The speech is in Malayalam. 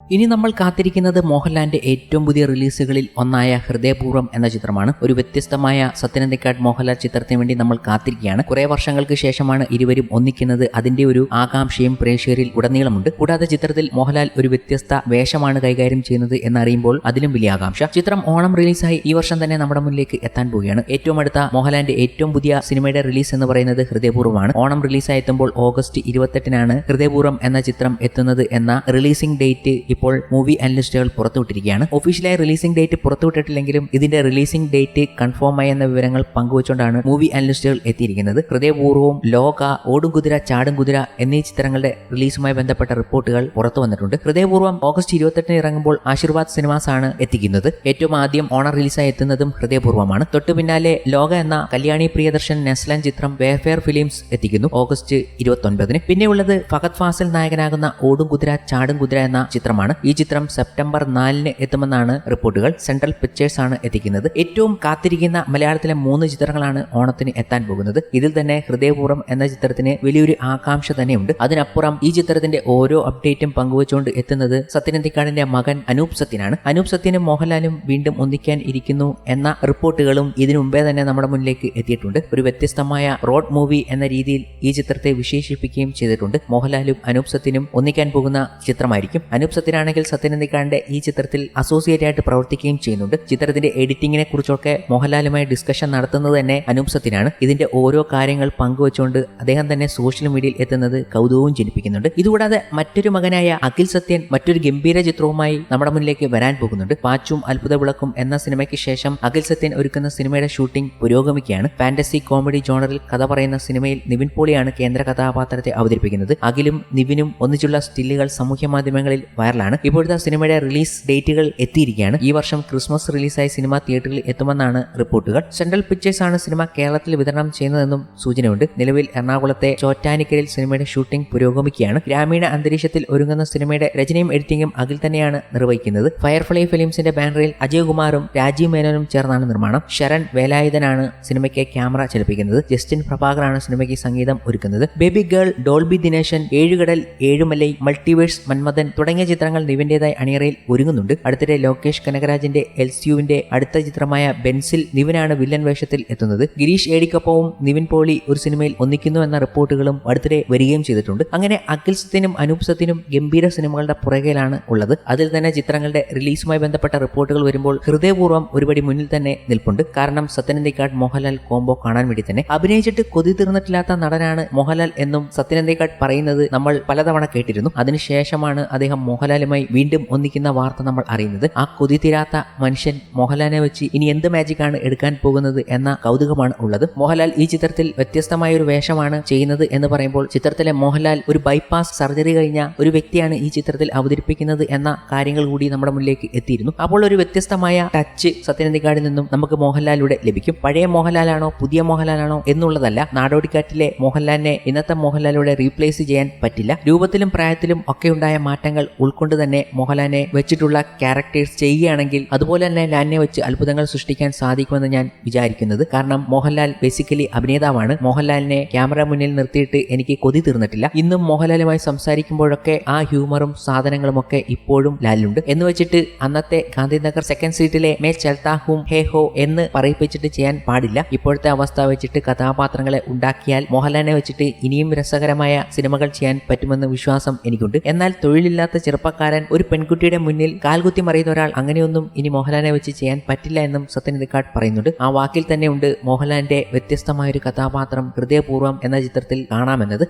ഇനി നമ്മൾ കാത്തിരിക്കുന്നത് മോഹൻലാലിന്റെ ഏറ്റവും പുതിയ റിലീസുകളിൽ ഒന്നായ ഹൃദയപൂർവ്വം എന്ന ചിത്രമാണ്. ഒരു വ്യത്യസ്തമായ സത്യനന്ദിക്കാട് മോഹൻലാൽ ചിത്രത്തിന് വേണ്ടി നമ്മൾ കാത്തിരിക്കുകയാണ്. കുറെ വർഷങ്ങൾക്ക് ശേഷമാണ് ഇരുവരും ഒന്നിക്കുന്നത്. അതിന്റെ ഒരു ആകാംക്ഷയും പ്രേക്ഷകരിൽ ഉടനീളമുണ്ട്. കൂടാതെ ചിത്രത്തിൽ മോഹൻലാൽ ഒരു വ്യത്യസ്ത വേഷമാണ് കൈകാര്യം ചെയ്യുന്നത് എന്നറിയുമ്പോൾ അതിലും വലിയ ആകാംക്ഷ. ചിത്രം ഓണം റിലീസായി ഈ വർഷം തന്നെ നമ്മുടെ മുന്നിലേക്ക് എത്താൻ പോവുകയാണ്. ഏറ്റവും അടുത്ത മോഹൻലാലിന്റെ ഏറ്റവും പുതിയ സിനിമയുടെ റിലീസ് എന്ന് പറയുന്നത് ഹൃദയപൂർവ്വമാണ്. ഓണം റിലീസായി എത്തുമ്പോൾ ഓഗസ്റ്റ് 28 ഹൃദയപൂർവ്വം എന്ന ചിത്രം എത്തുന്നത് എന്ന റിലീസിംഗ് ഡേറ്റ് ഇപ്പോൾ മൂവി അനലിസ്റ്റുകൾ പുറത്തുവിട്ടിരിക്കുകയാണ്. ഒഫീഷ്യലായി റിലീസിംഗ് ഡേറ്റ് പുറത്തുവിട്ടിട്ടില്ലെങ്കിലും ഇതിന്റെ റിലീസിംഗ് ഡേറ്റ് കൺഫേം ആയി എന്ന വിവരങ്ങൾ പങ്കുവച്ചുകൊണ്ടാണ് മൂവി അനലിസ്റ്റുകൾ എത്തിയിരിക്കുന്നത്. ഹൃദയപൂർവ്വവും ലോക, ഓടും കുതിര, ചാടും കുതിര എന്നീ ചിത്രങ്ങളുടെ റിലീസുമായി ബന്ധപ്പെട്ട റിപ്പോർട്ടുകൾ പുറത്തു വന്നിട്ടുണ്ട്. ഹൃദയപൂർവ്വം ഓഗസ്റ്റ് 28 ഇറങ്ങുമ്പോൾ ആശീർവാദ് സിനിമാസ് ആണ് എത്തിക്കുന്നത്. ഏറ്റവും ആദ്യം ഓണം റിലീസായി എത്തുന്നതും ഹൃദയപൂർവ്വമാണ്. തൊട്ടു പിന്നാലെ ലോക എന്ന കല്യാണി പ്രിയദർശൻ നെസ്ലൻ ചിത്രം വേഫെയർ ഫിലിംസ് എത്തിക്കുന്നു ഓഗസ്റ്റ് 29. പിന്നെയുള്ളത് ഫഹദ് ഫാസിൽ നായകനാകുന്ന ഓടും കുതിര, ചാടും കുതിര എന്ന ചിത്രമാണ്. ഈ ചിത്രം സെപ്റ്റംബർ 4 എത്തുമെന്നാണ് റിപ്പോർട്ടുകൾ. സെൻട്രൽ പിക്ചേഴ്സ് ആണ് എത്തിക്കുന്നത്. ഏറ്റവും കാത്തിരിക്കുന്ന മലയാളത്തിലെ 3 ചിത്രങ്ങളാണ് ഓണത്തിന് എത്താൻ പോകുന്നത്. ഇതിൽ തന്നെ ഹൃദയപൂർവ്വം എന്ന ചിത്രത്തിന് വലിയൊരു ആകാംക്ഷ തന്നെയുണ്ട്. അതിനപ്പുറം ഈ ചിത്രത്തിന്റെ ഓരോ അപ്ഡേറ്റും പങ്കുവച്ചുകൊണ്ട് എത്തുന്നത് സത്യനന്ദിക്കാടിന്റെ മകൻ അനൂപ് സത്യനാണ്. അനൂപ് സത്യനും മോഹൻലാലും വീണ്ടും ഒന്നിക്കാൻ ഇരിക്കുന്നു എന്ന റിപ്പോർട്ടുകളും ഇതിനു മുമ്പേ തന്നെ നമ്മുടെ മുന്നിലേക്ക് എത്തിയിട്ടുണ്ട്. ഒരു വ്യത്യസ്തമായ റോഡ് മൂവി എന്ന രീതിയിൽ ഈ ചിത്രത്തെ വിശേഷിപ്പിക്കുകയും ചെയ്തിട്ടുണ്ട്. മോഹൻലാലും അനൂപ് സത്യനും ഒന്നിക്കാൻ പോകുന്ന ചിത്രമായിരിക്കും. അനൂപ് സത്യനാണെങ്കിൽ സത്യനന്ദിക്കാടിന്റെ ഈ ചിത്രത്തിൽ അസോസിയേറ്റ് ആയിട്ട് പ്രവർത്തിക്കുകയും ചെയ്യുന്നുണ്ട്. ചിത്രത്തിന്റെ എഡിറ്റിംഗിനെ കുറിച്ചൊക്കെ മോഹൻലാലുമായി ഡിസ്കഷൻ നടത്തുന്നത് തന്നെ അനൂപ് സത്യനാണ്. ഇതിന്റെ ഓരോ കാര്യങ്ങൾ പങ്കുവച്ചുകൊണ്ട് അദ്ദേഹം തന്നെ സോഷ്യൽ മീഡിയയിൽ എത്തുന്നത് കൗതുകവും ജനിപ്പിക്കുന്നുണ്ട്. ഇതുകൂടാതെ മറ്റൊരു മകനായ അഖിൽ സത്യൻ മറ്റൊരു ഗംഭീര ചിത്രവുമായി നമ്മുടെ മുന്നിലേക്ക് വരാൻ പോകുന്നുണ്ട്. പാച്ചും അത്ഭുത വിളക്കും എന്ന സിനിമയ്ക്ക് ശേഷം അഖിൽ സത്യൻ ഒരുക്കുന്ന സിനിമയുടെ ഷൂട്ടിംഗ് പുരോഗമിക്കുകയാണ്. ഫാന്റസി കോമഡി ജോണറിൽ കഥ പറയുന്ന സിനിമയിൽ നിവിൻ പോളിയാണ് കേന്ദ്ര കഥാപാത്രത്തെ അവതരിപ്പിക്കുന്നത്. അഖിലും നിവിനും ഒന്നിച്ചുള്ള സ്റ്റില്ലുകൾ സാമൂഹ്യ മാധ്യമങ്ങളിൽ വൈറലാണ്. ഇപ്പോഴത്തെ സിനിമയുടെ റിലീസ് ഡേറ്റുകൾ എത്തിയിരിക്കുകയാണ്. ഈ വർഷം ക്രിസ്മസ് റിലീസായി സിനിമ തിയേറ്ററിൽ എത്തുമെന്നാണ് റിപ്പോർട്ടുകൾ. സെൻട്രൽ പിക്ചേഴ്സ് ആണ് സിനിമ കേരളത്തിൽ വിതരണം ചെയ്യുന്നതെന്നും സൂചനയുണ്ട്. നിലവിൽ എറണാകുളത്തെ ചോറ്റാനിക്കലിൽ സിനിമയുടെ ഷൂട്ടിംഗ് പുരോഗമിക്കുകയാണ്. ഗ്രാമീണ അന്തരീക്ഷത്തിൽ ഒരുങ്ങുന്ന സിനിമയുടെ രചനയും എഡിറ്റിംഗും അഖിൽ തന്നെയാണ് നിർവഹിക്കുന്നത്. ഫയർഫ്ലൈ ഫിലിംസിന്റെ ബാനറിൽ അജയ് കുമാറും രാജീവ് മേനോനും ചേർന്നാണ് നിർമ്മാണം. ശരൺ വേലായുധനാണ് സിനിമയ്ക്ക് ക്യാമറ ചലിപ്പിക്കുന്നത്. ജസ്റ്റിൻ പ്രഭാകറാണ് സിനിമയ്ക്ക് സംഗീതം ഒരുക്കുന്നത്. Baby girl, Dolby Dineshan, Ezhukadal, Ezhumalai, multiverse, Manmadhan തുടങ്ങിയ ചിത്രങ്ങൾ നിവിന്റേതായി അണിയറയിൽ ഒരുങ്ങുന്നുണ്ട്. അടുത്തിടെ ലോകേഷ് കനകരാജിന്റെ എൽസിയുവിന്റെ അടുത്ത ചിത്രമായ ബെൻസിൽ നിവിനാണ് വില്ലൻ വേഷത്തിൽ എത്തുന്നത്. ഗിരീഷ് ഏടിക്കൊപ്പവും നിവിൻ പോളി ഒരു സിനിമയിൽ ഒന്നിക്കുന്നു എന്ന റിപ്പോർട്ടുകളും അടുത്തിടെ വരികയും ചെയ്തിട്ടുണ്ട്. അങ്ങനെ അഖിൽ സത്യനും അനൂപ് സത്യനും ഗംഭീര സിനിമകളുടെ പുറകെയിലാണ് ഉള്ളത്. അതിൽ തന്നെ ചിത്രങ്ങളുടെ റിലീസുമായി ബന്ധപ്പെട്ട റിപ്പോർട്ടുകൾ വരുമ്പോൾ ഹൃദയപൂർവ്വം ഒരുപടി മുന്നിൽ തന്നെ നിൽപ്പുണ്ട്. കാരണം സത്യനന്ദിക്കാട് മോഹൻലാൽ കോംബോ കാണാൻ വേണ്ടി തന്നെ. അഭിനയിച്ചിട്ട് കൊതി തീർന്നിട്ടില്ലാത്ത നടനാണ് മോഹൻലാൽ എന്നും സത്യനന്ദിക്കാട് പറയുന്നത് നമ്മൾ പലതവണ കേട്ടിരുന്നു. അതിനുശേഷമാണ് അദ്ദേഹം മോഹൻലാലുമായി വീണ്ടും ഒന്നിക്കുന്ന വാർത്ത നമ്മൾ അറിയുന്നത്. ആ കൊതി തീരാത്ത മനുഷ്യൻ മോഹൻലാലിനെ വെച്ച് ഇനി എന്ത് മാജിക്കാണ് എടുക്കാൻ പോകുന്നത് എന്ന കൗതുകമാണ് ഉള്ളത്. മോഹൻലാൽ ഈ ചിത്രത്തിൽ വ്യത്യസ്തമായ ഒരു വേഷമാണ് ചെയ്യുന്നത് എന്ന് പറയുമ്പോൾ ചിത്രത്തിലെ മോഹൻലാൽ ഒരു ബൈപ്പാസ് സർജറി കഴിഞ്ഞ ഒരു വ്യക്തിയാണ് ഈ ചിത്രത്തിൽ അവതരിപ്പിക്കുന്നത് എന്ന കാര്യങ്ങൾ കൂടി നമ്മുടെ മുന്നിലേക്ക് എത്തിയിരുന്നു. അപ്പോൾ ഒരു വ്യത്യസ്തമായ ടച്ച് സത്യനന്ദിക്കാടിൽ നിന്നും നമുക്ക് മോഹൻലാലിലൂടെ ലഭിക്കും. പഴയ മോഹൻലാലാണോ പുതിയ മോഹൻലാലാണോ എന്നുള്ളതല്ല, നാടോടിക്കാറ്റിലെ മോഹൻലാലിനെ ഇന്നത്തെ മോഹൻലാലിലൂടെ റീപ്ലേസ് ചെയ്യാൻ പറ്റില്ല. രൂപത്തിലും പ്രായത്തിലും ഒക്കെ ഉണ്ടായ മാറ്റങ്ങൾ ഉൾക്കൊണ്ട് തന്നെ മോഹൻലാലിനെ വെച്ചിട്ടുള്ള ക്യാരക്ടേഴ്സ് ചെയ്യുകയാണെങ്കിൽ അതുപോലെ തന്നെ ലാലിനെ വെച്ച് അത്ഭുതങ്ങൾ സൃഷ്ടിക്കാൻ സാധിക്കുമെന്ന് ഞാൻ വിചാരിക്കുന്നത്. കാരണം മോഹൻലാൽ ബേസിക്കലി അഭിനേതാവാണ്. മോഹൻലാലിനെ ക്യാമറ മുന്നിൽ നിർത്തിയിട്ട് എനിക്ക് കൊതി തീർന്നിട്ടില്ല. ഇന്നും മോഹൻലാലുമായി സംസാരിക്കുമ്പോഴൊക്കെ ആ ഹ്യൂമറും സാധനങ്ങളും ഒക്കെ ഇപ്പോഴും ലാലിലുണ്ട്. എന്ന് വെച്ചിട്ട് അന്നത്തെ ഗാന്ധിനഗർ സെക്കൻഡ് സീറ്റിലെ മേ ചൽത്താ ഹൂം ഹേ ഹോ എന്ന് പറയിപ്പിച്ചിട്ട് ചെയ്യാൻ പാടില്ല. ഇപ്പോഴത്തെ അവസ്ഥ വെച്ചിട്ട് കഥാപാത്രങ്ങളെ ഉണ്ടാക്കിയാൽ മോഹൻലാലിനെ വെച്ചിട്ട് ഇനിയും രസകരമായ സിനിമകൾ ചെയ്യാൻ പറ്റുമെന്ന് വിശ്വാസം എനിക്കുണ്ട്. എന്നാൽ തൊഴിലില്ലാത്ത ചെറുപ്പക്കാരൻ, ഒരു പെൺകുട്ടിയുടെ മുന്നിൽ കാൽകുത്തി മറിയുന്ന ഒരാൾ, അങ്ങനെയൊന്നും ഇനി മോഹൻലാലിനെ വെച്ച് ചെയ്യാൻ പറ്റില്ല എന്നും സത്യനന്ദിക്കാട് പറയുന്നുണ്ട്. ആ വാക്കിൽ തന്നെ ഉണ്ട് മോഹൻലാലിന്റെ വ്യത്യസ്തമായൊരു കഥാപാത്രം ഹൃദയപൂർവ്വം എന്ന ചിത്രത്തിൽ കാണാമെന്നത്.